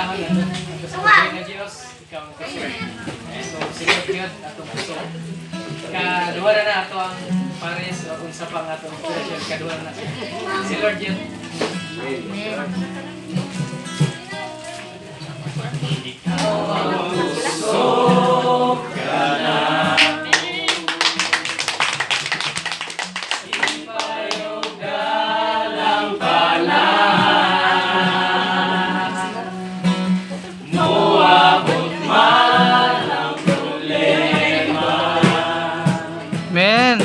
panahon na ito sa mga nga Diyos, ikaw ang kaswerte. So, sigurd yun, atong puso. Kaduha na ato ang pares o kung sa pang atong operasyon, kaduha na. Si Lord yun. Ikaw ang puso ka na. Men.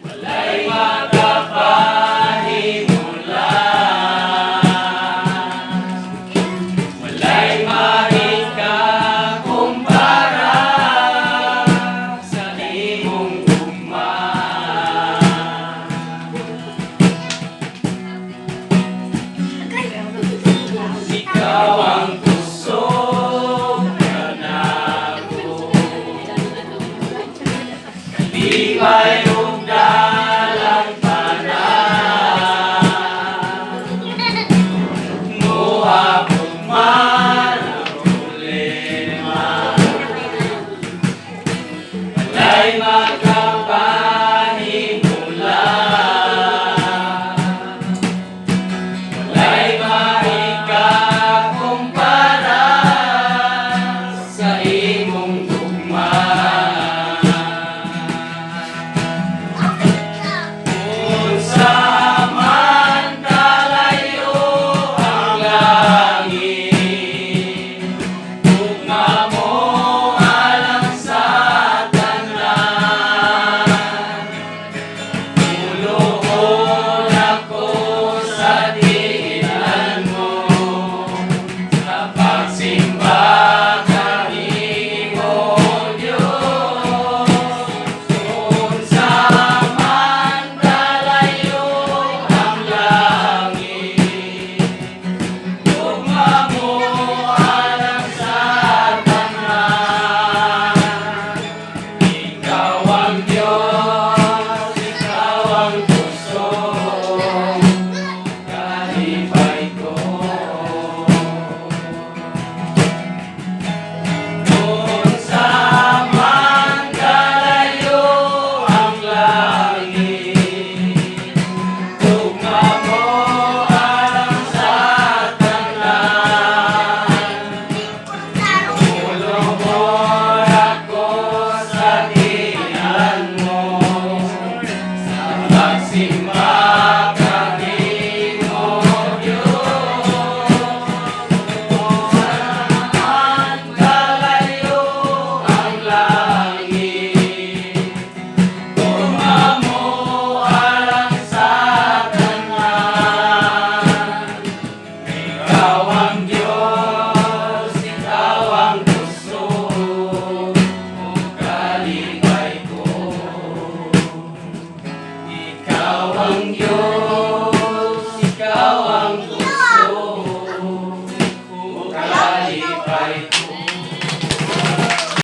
Walay makapahimula, walay makikakumpara sa imong gugma. Ikaw ang